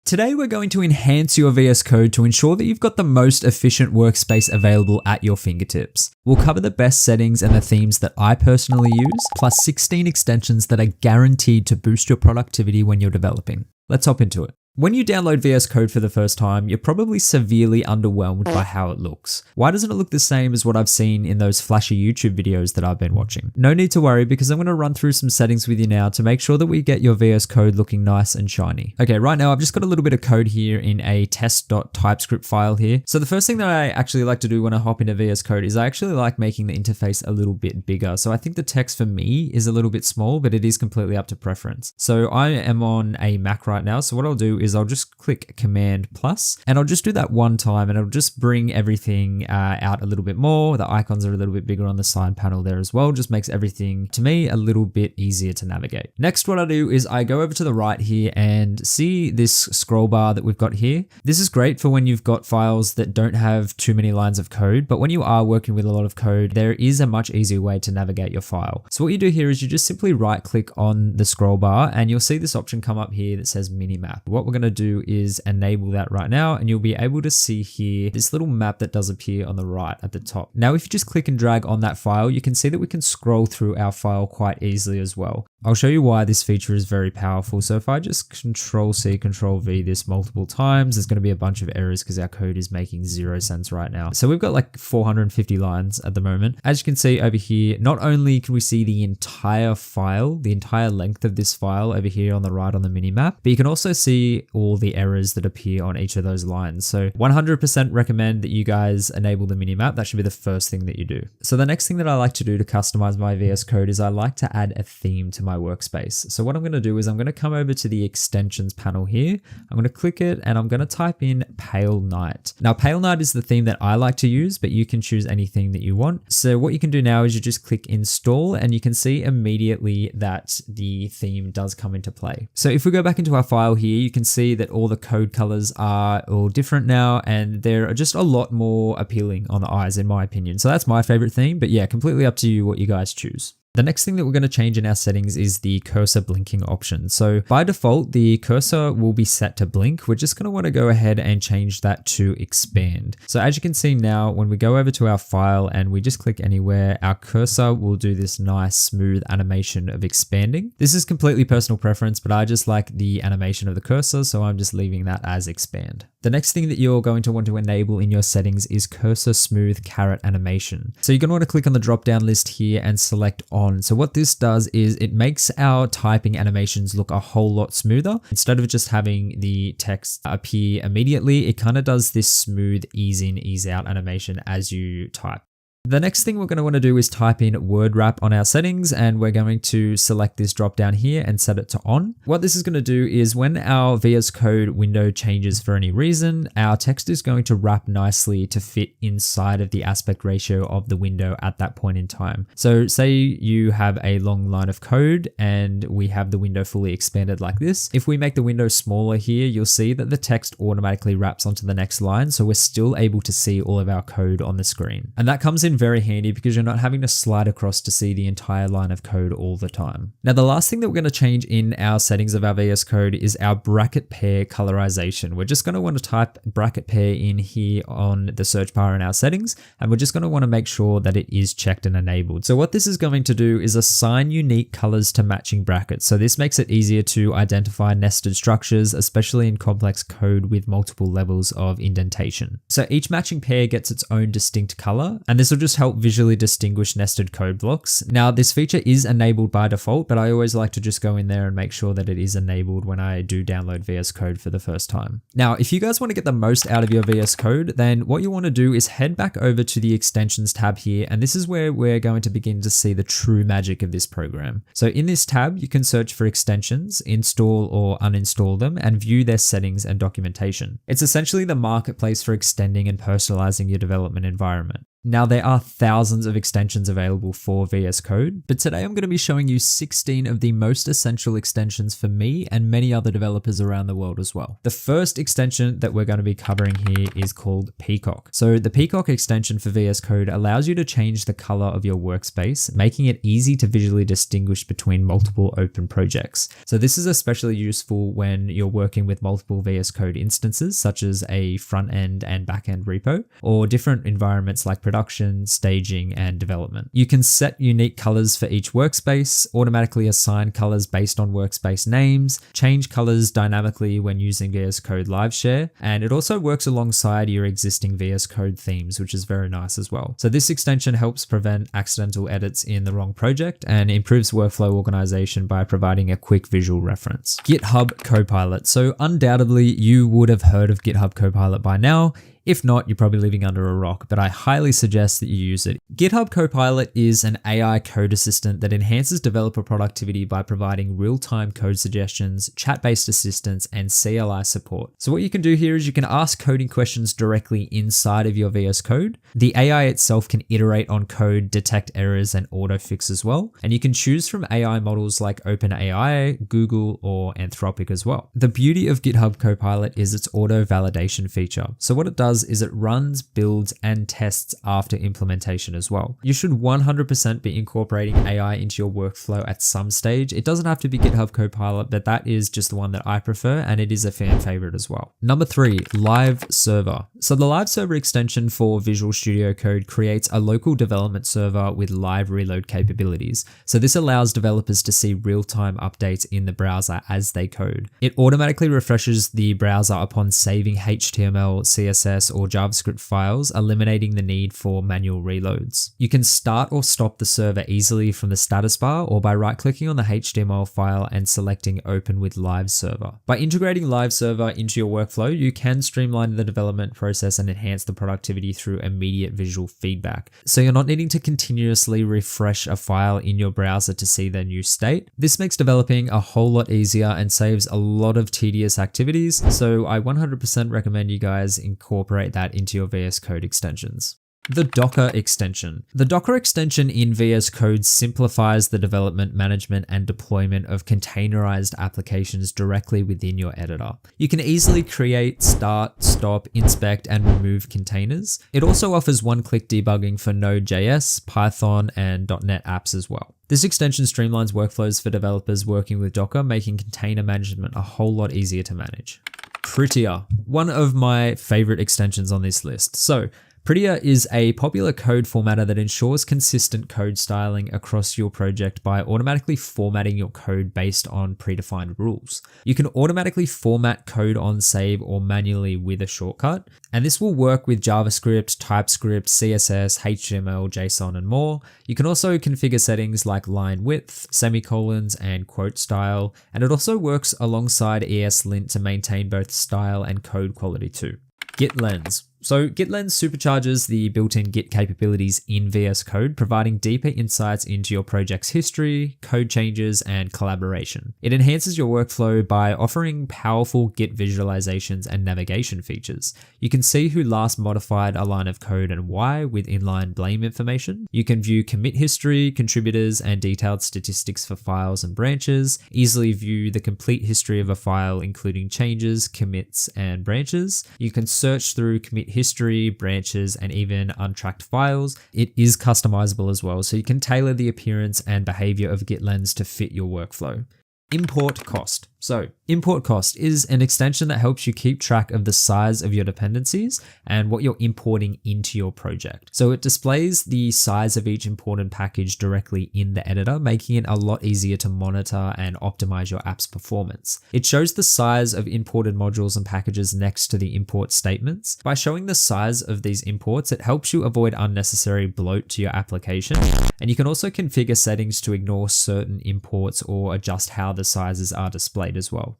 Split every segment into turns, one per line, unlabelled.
Today we're going to enhance your VS Code to ensure that you've got the most efficient workspace available at your fingertips. We'll cover the best settings and the themes that I personally use, plus 16 extensions that are guaranteed to boost your productivity when you're developing. Let's hop into it. When you download VS Code for the first time, you're probably severely underwhelmed by how it looks. Why doesn't it look the same as what I've seen in those flashy YouTube videos that I've been watching? No need to worry, because I'm going to run through some settings with you now to make sure that we get your VS Code looking nice and shiny. Okay, right now I've just got a little bit of code here in a test.typescript file here. So the first thing that I actually like to do when I hop into VS Code is I actually like making the interface a little bit bigger. So I think the text for me is a little bit small, but it is completely up to preference. So I am on a Mac right now. So what I'll do is I'll just click Command plus, and I'll just do that one time, and it'll just bring everything out a little bit more. The icons are a little bit bigger on the side panel there as well. Just makes everything, to me, a little bit easier to navigate. Next, what I do is I go over to the right here and see this scroll bar that we've got here. This is great for when you've got files that don't have too many lines of code, but when you are working with a lot of code, there is a much easier way to navigate your file. So what you do here is you just simply right click on the scroll bar, and you'll see this option come up here that says minimap. What we're going to do is enable that right now, and you'll be able to see here this little map that does appear on the right at the top. Now, if you just click and drag on that file, you can see that we can scroll through our file quite easily as well. I'll show you why this feature is very powerful. So if I just Control-C, Control-V this multiple times, there's going to be a bunch of errors because our code is making 0 sense right now. So we've got like 450 lines at the moment. As you can see over here, not only can we see the entire file, the entire length of this file over here on the right on the mini map, but you can also see all the errors that appear on each of those lines. So 100% recommend that you guys enable the mini map. That should be the first thing that you do. So the next thing that I like to do to customize my VS Code is I like to add a theme to my workspace. So what I'm going to do is I'm going to come over to the extensions panel here. I'm going to click it, and I'm going to type in Pale Night. Now, Pale Night is the theme that I like to use, but you can choose anything that you want. So what you can do now is you just click install, and you can see immediately that the theme does come into play. So if we go back into our file here, you can see that all the code colors are all different now, and they're just a lot more appealing on the eyes, in my opinion. So that's my favorite theme, but yeah, completely up to you what you guys choose. The next thing that we're going to change in our settings is the cursor blinking option. So by default, the cursor will be set to blink. We're just going to want to go ahead and change that to expand. So as you can see now, when we go over to our file and we just click anywhere, our cursor will do this nice smooth animation of expanding. This is completely personal preference, but I just like the animation of the cursor, so I'm just leaving that as expand. The next thing that you're going to want to enable in your settings is cursor smooth caret animation. So you're going to want to click on the drop down list here and select on. So what this does is it makes our typing animations look a whole lot smoother. Instead of just having the text appear immediately, it kind of does this smooth ease in, ease out animation as you type. The next thing we're going to want to do is type in word wrap on our settings, and we're going to select this drop down here and set it to on. What this is going to do is when our VS Code window changes for any reason, our text is going to wrap nicely to fit inside of the aspect ratio of the window at that point in time. So say you have a long line of code and we have the window fully expanded like this. If we make the window smaller here, you'll see that the text automatically wraps onto the next line. So we're still able to see all of our code on the screen. And that comes in very handy because you're not having to slide across to see the entire line of code all the time. Now, the last thing that we're going to change in our settings of our VS Code is our bracket pair colorization. We're just going to want to type bracket pair in here on the search bar in our settings, and we're just going to want to make sure that it is checked and enabled. So what this is going to do is assign unique colors to matching brackets. So this makes it easier to identify nested structures, especially in complex code with multiple levels of indentation. So each matching pair gets its own distinct color, and this will just help visually distinguish nested code blocks. Now, this feature is enabled by default, but I always like to just go in there and make sure that it is enabled when I do download VS Code for the first time. Now, if you guys want to get the most out of your VS Code, then what you want to do is head back over to the extensions tab here, and this is where we're going to begin to see the true magic of this program. So in this tab, you can search for extensions, install or uninstall them, and view their settings and documentation. It's essentially the marketplace for extending and personalizing your development environment. Now, there are thousands of extensions available for VS Code, but today I'm going to be showing you 16 of the most essential extensions for me and many other developers around the world as well. The first extension that we're going to be covering here is called Peacock. So the Peacock extension for VS Code allows you to change the color of your workspace, making it easy to visually distinguish between multiple open projects. So this is especially useful when you're working with multiple VS Code instances, such as a front end and back end repo, or different environments like production, staging, and development. You can set unique colors for each workspace, automatically assign colors based on workspace names, change colors dynamically when using VS Code Live Share, and it also works alongside your existing VS Code themes, which is very nice as well. So this extension helps prevent accidental edits in the wrong project and improves workflow organization by providing a quick visual reference. GitHub Copilot. So undoubtedly you would have heard of GitHub Copilot by now. If not, you're probably living under a rock, but I highly suggest that you use it. GitHub Copilot is an AI code assistant that enhances developer productivity by providing real-time code suggestions, chat-based assistance, and CLI support. So what you can do here is you can ask coding questions directly inside of your VS Code. The AI itself can iterate on code, detect errors, and auto-fix as well. And you can choose from AI models like OpenAI, Google, or Anthropic as well. The beauty of GitHub Copilot is its auto-validation feature. So what it does is it runs, builds, and tests after implementation as well. You should 100% be incorporating AI into your workflow at some stage. It doesn't have to be GitHub Copilot, but that is just the one that I prefer, and it is a fan favorite as well. Number 3, Live Server. So the Live Server extension for Visual Studio Code creates a local development server with live reload capabilities. So this allows developers to see real-time updates in the browser as they code. It automatically refreshes the browser upon saving HTML, CSS, or JavaScript files, eliminating the need for manual reloads. You can start or stop the server easily from the status bar or by right-clicking on the HTML file and selecting Open with Live Server. By integrating Live Server into your workflow, you can streamline the development process and enhance the productivity through immediate visual feedback. So you're not needing to continuously refresh a file in your browser to see their new state. This makes developing a whole lot easier and saves a lot of tedious activities. So I 100% recommend you guys incorporate that into your VS Code extensions. The Docker extension. The Docker extension in VS Code simplifies the development, management, and deployment of containerized applications directly within your editor. You can easily create, start, stop, inspect, and remove containers. It also offers one-click debugging for Node.js, Python, and .NET apps as well. This extension streamlines workflows for developers working with Docker, making container management a whole lot easier to manage. Prettier, one of my favorite extensions on this list. So Prettier is a popular code formatter that ensures consistent code styling across your project by automatically formatting your code based on predefined rules. You can automatically format code on save or manually with a shortcut, and this will work with JavaScript, TypeScript, CSS, HTML, JSON, and more. You can also configure settings like line width, semicolons, and quote style, and it also works alongside ESLint to maintain both style and code quality too. Git Lens. So Git Lens supercharges the built-in Git capabilities in VS Code, providing deeper insights into your project's history, code changes, and collaboration. It enhances your workflow by offering powerful Git visualizations and navigation features. You can see who last modified a line of code and why with inline blame information. You can view commit history, contributors, and detailed statistics for files and branches, easily view the complete history of a file, including changes, commits, and branches. You can search through commit history, branches, and even untracked files. It is customizable as well, so you can tailor the appearance and behavior of Git Lens to fit your workflow. Import cost. So import cost is an extension that helps you keep track of the size of your dependencies and what you're importing into your project. So it displays the size of each imported package directly in the editor, making it a lot easier to monitor and optimize your app's performance. It shows the size of imported modules and packages next to the import statements. By showing the size of these imports, it helps you avoid unnecessary bloat to your application. And you can also configure settings to ignore certain imports or adjust how the sizes are displayed as well.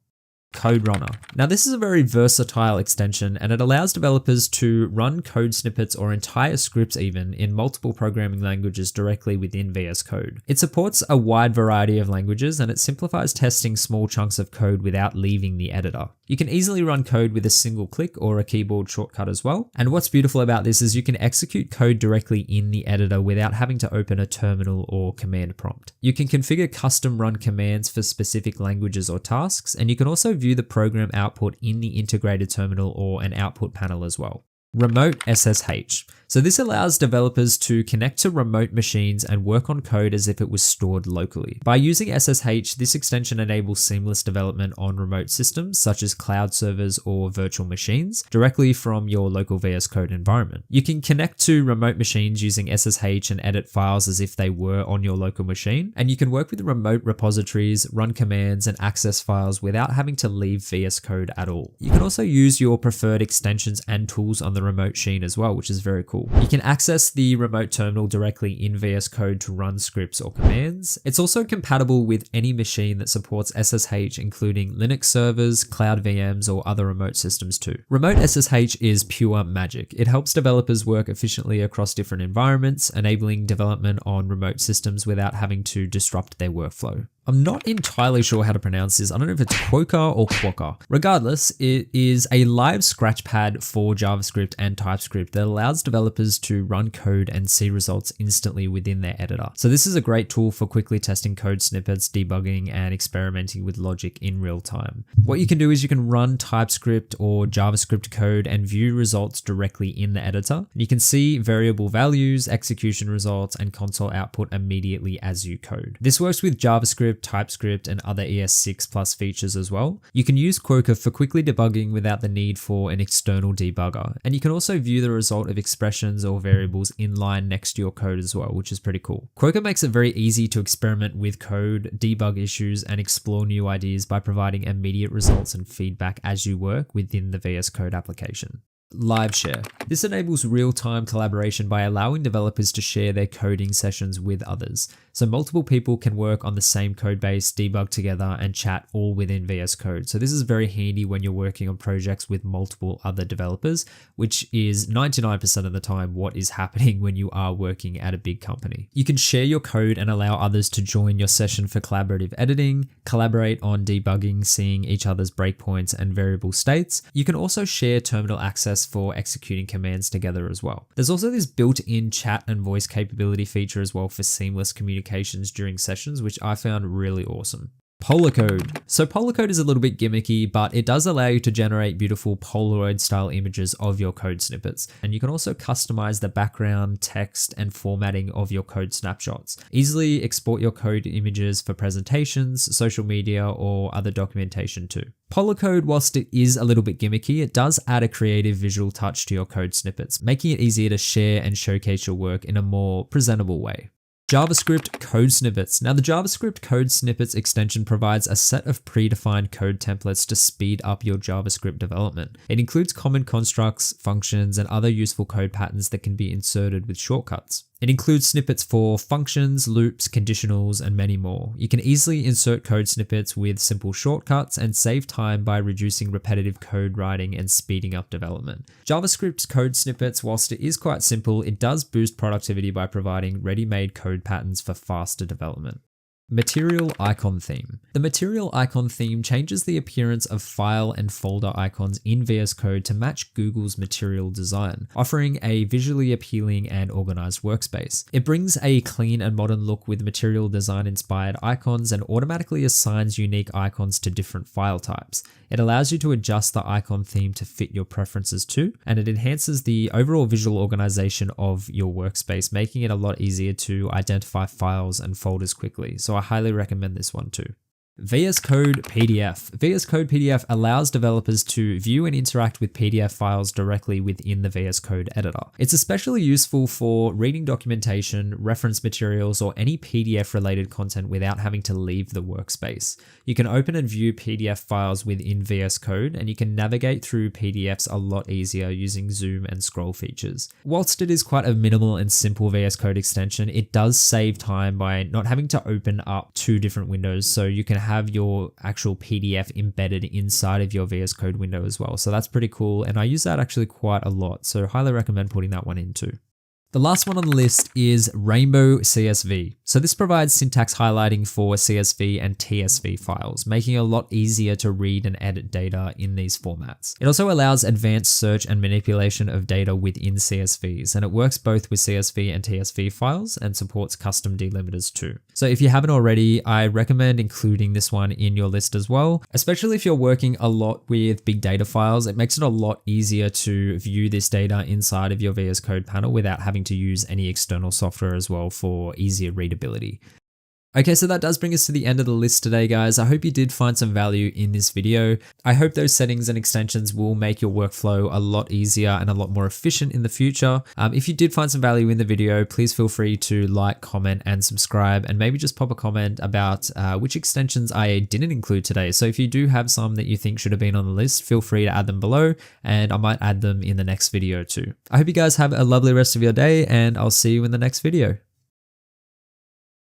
Code Runner. Now this is a very versatile extension and it allows developers to run code snippets or entire scripts even in multiple programming languages directly within VS Code. It supports a wide variety of languages and it simplifies testing small chunks of code without leaving the editor. You can easily run code with a single click or a keyboard shortcut as well. And what's beautiful about this is you can execute code directly in the editor without having to open a terminal or command prompt. You can configure custom run commands for specific languages or tasks, and you can also view the program output in the integrated terminal or an output panel as well. Remote SSH. So this allows developers to connect to remote machines and work on code as if it was stored locally. By using SSH, this extension enables seamless development on remote systems such as cloud servers or virtual machines directly from your local VS Code environment. You can connect to remote machines using SSH and edit files as if they were on your local machine, and you can work with remote repositories, run commands, and access files without having to leave VS Code at all. You can also use your preferred extensions and tools on the remote machine as well, which is very cool. You can access the remote terminal directly in VS Code to run scripts or commands. It's also compatible with any machine that supports SSH, including Linux servers, cloud VMs, or other remote systems too. Remote SSH is pure magic. It helps developers work efficiently across different environments, enabling development on remote systems without having to disrupt their workflow. I'm not entirely sure how to pronounce this. I don't know if it's Quokka or Quokka. Regardless, it is a live scratchpad for JavaScript and TypeScript that allows developers to run code and see results instantly within their editor. So this is a great tool for quickly testing code snippets, debugging, and experimenting with logic in real time. What you can do is you can run TypeScript or JavaScript code and view results directly in the editor. You can see variable values, execution results, and console output immediately as you code. This works with JavaScript, TypeScript, and other ES6 Plus features as well. You can use Quokka for quickly debugging without the need for an external debugger. And you can also view the result of expressions or variables in line next to your code as well, which is pretty cool. Quokka makes it very easy to experiment with code, debug issues, and explore new ideas by providing immediate results and feedback as you work within the VS Code application. Live share. This enables real-time collaboration by allowing developers to share their coding sessions with others. So multiple people can work on the same code base, debug together, and chat all within VS Code. So this is very handy when you're working on projects with multiple other developers, which is 99% of the time what is happening when you are working at a big company. You can share your code and allow others to join your session for collaborative editing, collaborate on debugging, seeing each other's breakpoints and variable states. You can also share terminal access for executing commands together as well. There's also this built-in chat and voice capability feature as well for seamless communications during sessions, which I found really awesome. Polar code. So Polar code is a little bit gimmicky, but it does allow you to generate beautiful Polaroid style images of your code snippets. And you can also customize the background, text, and formatting of your code snapshots. Easily export your code images for presentations, social media, or other documentation too. Polar code, whilst it is a little bit gimmicky, it does add a creative visual touch to your code snippets, making it easier to share and showcase your work in a more presentable way. JavaScript code snippets. Now the JavaScript code snippets extension provides a set of predefined code templates to speed up your JavaScript development. It includes common constructs, functions, and other useful code patterns that can be inserted with shortcuts. It includes snippets for functions, loops, conditionals, and many more. You can easily insert code snippets with simple shortcuts and save time by reducing repetitive code writing and speeding up development. JavaScript code snippets, whilst it is quite simple, it does boost productivity by providing ready-made code patterns for faster development. Material icon theme. The material icon theme changes the appearance of file and folder icons in VS Code to match Google's material design, offering a visually appealing and organized workspace. It brings a clean and modern look with material design inspired icons and automatically assigns unique icons to different file types. It allows you to adjust the icon theme to fit your preferences too, and it enhances the overall visual organization of your workspace, making it a lot easier to identify files and folders quickly. So I highly recommend this one too. VS Code PDF. VS Code PDF allows developers to view and interact with PDF files directly within the VS Code editor. It's especially useful for reading documentation, reference materials, or any PDF related content without having to leave the workspace. You can open and view PDF files within VS Code, and you can navigate through PDFs a lot easier using zoom and scroll features. Whilst it is quite a minimal and simple VS Code extension, it does save time by not having to open up two different windows, so you can have your actual PDF embedded inside of your VS Code window as well. So that's pretty cool. And I use that actually quite a lot. So highly recommend putting that one in too. The last one on the list is Rainbow CSV. So this provides syntax highlighting for CSV and TSV files, making it a lot easier to read and edit data in these formats. It also allows advanced search and manipulation of data within CSVs, and it works both with CSV and TSV files and supports custom delimiters too. So if you haven't already, I recommend including this one in your list as well, especially if you're working a lot with big data files. It makes it a lot easier to view this data inside of your VS Code panel without having to use any external software as well for easier readability. Okay, so that does bring us to the end of the list today, guys. I hope you did find some value in this video. I hope those settings and extensions will make your workflow a lot easier and a lot more efficient in the future. If you did find some value in the video, please feel free to like, comment, and subscribe, and maybe just pop a comment about which extensions I didn't include today. So if you do have some that you think should have been on the list, feel free to add them below, and I might add them in the next video too. I hope you guys have a lovely rest of your day, and I'll see you in the next video.